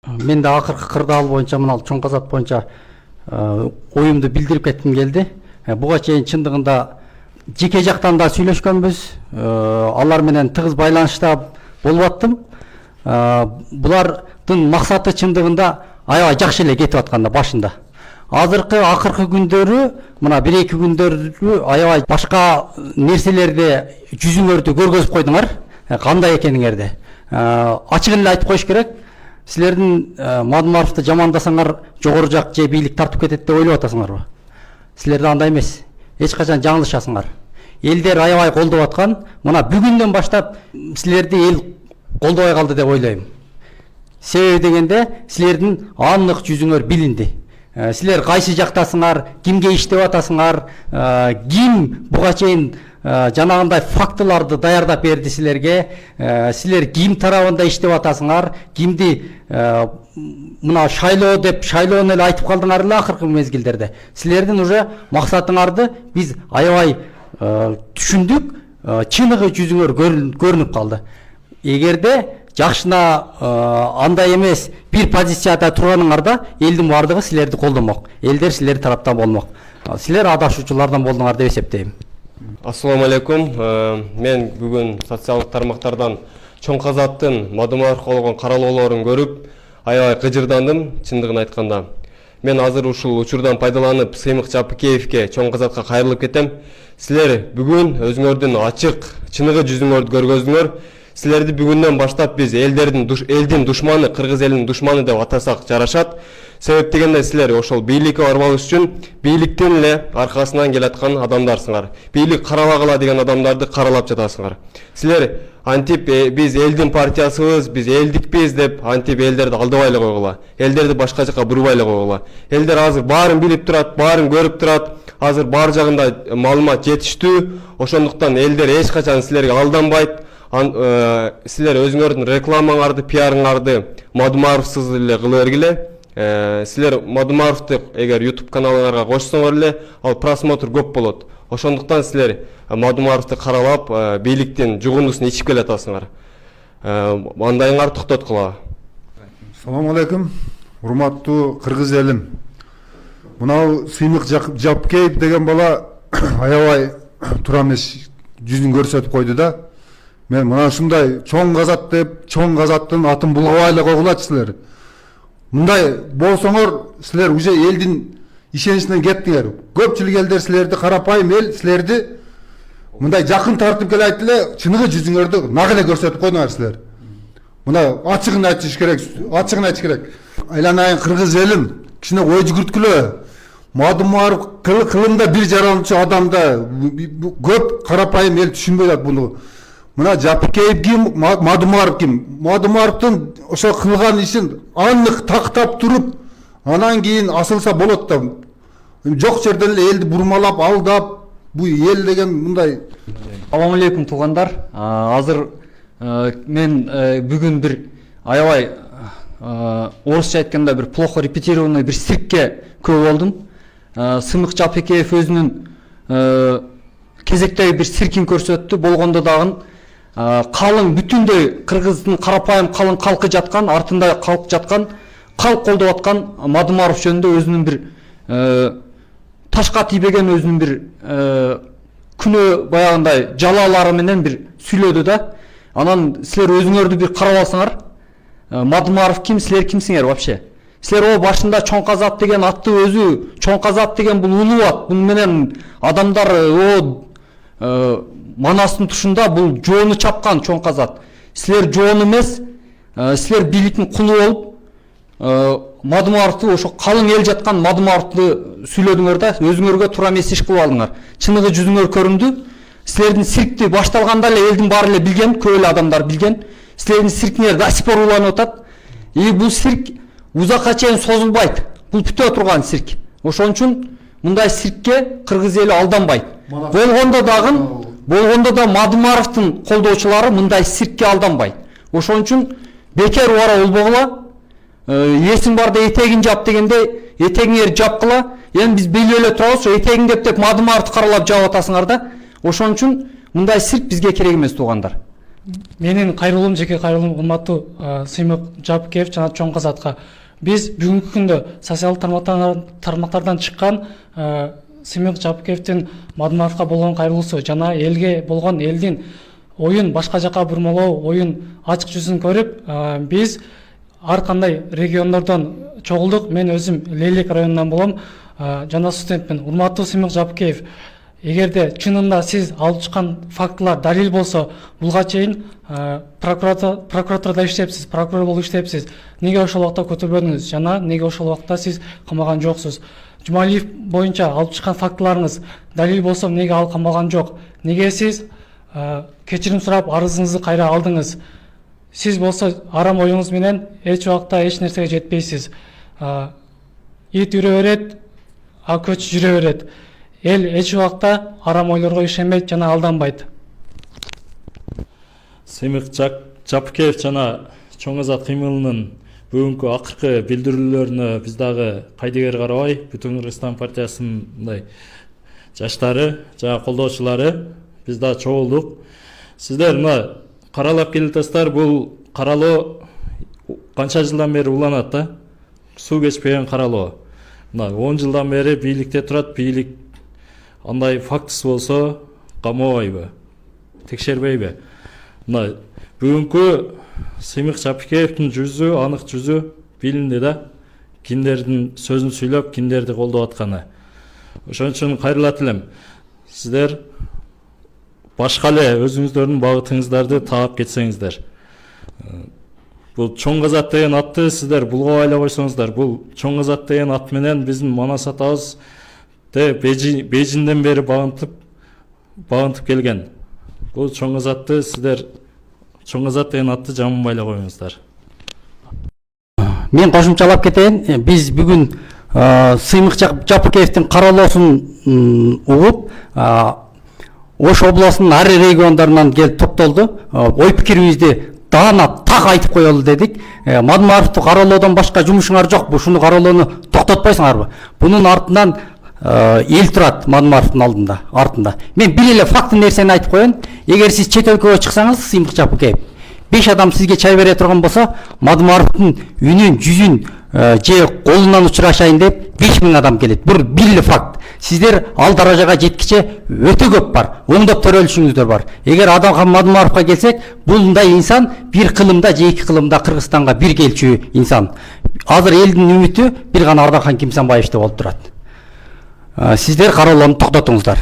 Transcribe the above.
Мен de акыркы кырдаал боюнча мына чоң казат боюнча оюмду билдирип кетким келди. Буга чейин чындыгында жеке жактан да сүйлөшкөнбүз. Алар менен тыгыз байланышта болуп аттым. Булардын максаты чындыгында аябай жакшы эле кетип атканда башында. Азыркы акыркы күндөрү, мына 1-2 күндөрү аябай башка нерселерди жүзүңөрдү көргөзүп койдуңар. Кандай экениңерди ачыгын эле айтып коюш керек. Силердин Мадумаровду жамандасаңар жогору жак же бийлик тартып кетет деп ойлоп атасыңарбы? Силерде андай эмес. Эч качан жаңылышасыңар. Элдер аябай колдоп аткан. Мына бүгүндөн баштап силерди эл колдобой калды деп ойлойм. Себеби дегенде силердин аннык жүзүңөр билинди. Силер кайсы жактасыңар, кимге иштеп атасыңар, ким буга чейин жанагындай фактыларды даярдап берди силерге, силер ким тарабында иштеп атасыңар, кимди мына шайлоо деп шайлоону эле айтып калдыңар эле акыркы мезгилдерде. Силердин уже максатыңарды биз аябай түшүндүк, чыныгы жүзүңөр көрүнүп калды. Эгерде жакшына андай эмес бир позицияда турганыңарда элдин бардыгы силерди колдомок, элдер силердин тараптан болмок. Силер адашуучулардан болдуңар деп эсептейм. Ассаламу алейкум. Мен бүгүн социалдык тармактардан чоң казаттын Мадумаров болгон каралоолорун көрүп, аябай кыжырдандым, чындыгын айтканда. Мен азыр ушул учурдан пайдаланып Сыймык Жапыкеевке чоң казатка кайрылып кетем. Силер бүгүн өзүңөрдүн ачык, чыныгы жүзүңөрдү көргөздүңөр. Силерди бүгүндөн баштап биз элдин душманы, кыргыз элинин душманы деп атасак жарашат. Себеп дегенде силер ошол бийликке барбаш үчүн бийликтин эле аркасынан келаткан адамдарсыңар. Бийлик карабагыла деген адамдарды каралап жатасыңар. Силер антип биз элдин партиясыбыз, биз элдикпиз деп антип элдерди алдабай эле койгула. Элдерди башка жака бурбай эле койгула. Элдер азыр баарын билип турат, баарын көрүп турат. Азыр бар жагында маалымат жетиштүү. Ошондуктан элдер эч качан силерге алданбайт. Силер өзүңөрдүн рекламаңарды, пиарыңарды Мадумаровсыз эле кыла бергиле. Силер Мадумаровду эгер YouTube каналыңарга кошсоңор эле, ал просмотр көп болот. Ошондуктан силер Мадумаровду каралап, бийликтин жугундусун ичип келатасыңар. Андайыңар токтоткула. Салам алейкум, урматтуу кыргыз элим. Мынау Сыймык Жапыкеев деген бала аябай туура эмес жүзүн көрсөтүп койду да. Мен мына ушундай чоң казат деп, чоң казаттын атын булгабай эле койгулачы силер. Мындай болсоңор силер уже элдин ишеничинен кеттиңер. Көпчүлүк элдер силерди карапайым эл силерди мындай жакын тартып келет эле, чыныгы жүзүңөрдү нак эле көрсөтүп койдуңар силер. Мына ачыгын айтыш керек, ачыгын айтыш керек. Айланайын кыргыз элим, кичине ой жүгүрткүлө. Мадумаров кылымда бир жаралчу адамда көп карапайым эл түшүнбөй атат буну. Мына Жапыкеев ким, Мадумаров ким? Мадумаровдун ошо кылган ишин аннык тактап туруп, анан кийин асылса болот да. Жок жерден эле элди бурмалап, алдап, бу эл деген мындай. Салам алейкум туугандар. Азыр мен бүгүн бир аябай орусча айтканда бир плохо репетированный бир циркке көө болдум. Сыймык Жапыкеев өзүнүн кезектеги бир циркин көрсөттү. Болгондо дагы калың бүтүндөй кыргыздын карапайым калың калкы жаткан, артында калк жаткан, калк колдоп аткан Мадумаров жөнүндө өзүнүн бир ташка тийбеген өзүнүн бир күнөө баягындай жалалары менен бир сүйлөдү да. Анан силер өзүңөрдү бир карап алсаңар, Мадумаров ким, силер кимсиңер вообще? Силер башында чоң казат деген атты өзү, чоң казат деген бул улуу ат. Бул менен адамдар Манастын тушунда бул жоону чапкан чоң казат. Силер жоон эмес, силер бийликтин кулу болуп, Мадумаровду ошо калың эл жаткан Мадумаровду сүйлөдүңөр да, өзүңөргө туура эмес иш кылып алдыңар. Чыныгы жүзүңөр көрүндү. Силердин циркти башталганда эле элдин баары эле билген, көп эле адамдар билген. Силердин циркиңер до сих пор уланып атат. Бул цирк узакка чейин созулбайт. Бул бүтө турган цирк. Ошон үчүн мындай циркке кыргыз эли алданбайт. Болгондо да Мадумаровдун колдоочулары мындай циркке алданбайт. Ошон үчүн бекер убара болбогула. Эсиң барда этегин жап дегенде этегиңерди жапкыла. Эми биз билип эле турабыз, этегиң деп Мадумаровду каралап жаап атасыңар да. Ошон үчүн мындай цирк бизге керек эмес туугандар. менин кайрылуум, жеке кайрылуум урматтуу Сыймык Жапкеев жана Чоң Казатка. Биз бүгүнкү күндө социалдык тармактардан чыккан Сыймык Жапкеевдин Мадымаровго болгон кайрылуусу жана элге болгон элдин оюн башка жака бурмалоо оюн ачык жүзүн көрүп, биз ар кандай региондордон чогулдук. Мен өзүм Лейлек районунан болом, жана студентмин. Урматтуу Сыймык Жапкеев, эгерде чынында сиз алып чыккан фактылар далил болсо, булга чейин прокуратурада иштепсиз, прокурор болуп иштепсиз. Неге ошол убакта көтөрбөдүңүз жана неге ошол убакта сиз камаган жоксуз? Жумалиев боюнча алып чыккан фактыларыңыз далил болсо, неге ал камалган жок? Неге сиз кечирим сурап арызыңызды кайра алдыңыз? Сиз болсо арам оюңуз менен эч убакта эч нерсеге жетпейсиз. Ит үрө берет, көч жүрө берет. Эл эч убакта арам ойлорго ишенбейт жана алданбайт. Сыймык Жапкеев жана Чоң Казат кыймылынын бүгүнкү акыркы билдирүүлөрүнө биз дагы кайдыгер карабай, Бүтүн Кыргызстан партиясынын жаштары жана колдоочулары биз да чогулдук. Сиздер мына каралап келатсыздар, бул каралоо канча жылдан бери уланат да? Суу кечпеген каралоо. Мына 10 жылдан бери бийликте турат, бийлик андай фактысы болсо камабайбы, текшербейби? Мына бүгүнкү Сыймык Жапкеевдин жүзү, анык жүзү билинди да, кимдердин сөзүн сүйлөп, кимдерди колдоп атканы. Ошон үчүн кайрылат элем. Сиздер башка эле өзүңүздөрдүн багытыңыздарды таап кетсеңиздер. Бул Чоң Казат деген атты сиздер булгап айлап койсоңуздар, бул Чоң Казат деген ат менен биздин Манас атабыз Бейжиңден бери багынтып келген. Бул Чоң Казатты сиздер Чоң Казат деген атты жаманбай эле коюңуздар. Мен кошумчалап кетейин. Биз бүгүн Сыймык Жапкеевдин каралоосун угуп, Ош областынын ар региондорунан келип топтолду. Ой пикирибизди даана так айтып коелу дедик. Мадымаровду каралоодон башка жумушуңар жок. Ушуну каралоону токтотпайсыңарбы? Бунун артынан эл турат, Мадымаровдун алдында, артында. Мен бир эле факты нерсени айтып коеюн. Эгер сиз чет өлкөгө чыксаңыз, Сыймык Жапкеев, 5 адам сизге чай бере турган болсо, Мадымаровдун үнүн, жүзүн же колунан учурашайын деп 5000 адам келет. Бул бир эле факт. Сиздер ал даражага жеткиче өтө көп бар. Оңдоп төрөлүшүңүздөр бар. Эгер Адамхан Мадымаровго келсек, бул мындай инсан бир кылымда же эки кылымда Кыргызстанга бир келчү инсан. Азыр элдин үмүтү бир гана Ардакан Кимсанбаев болуп турат. Сиздер кароолоону токтотуңуздар.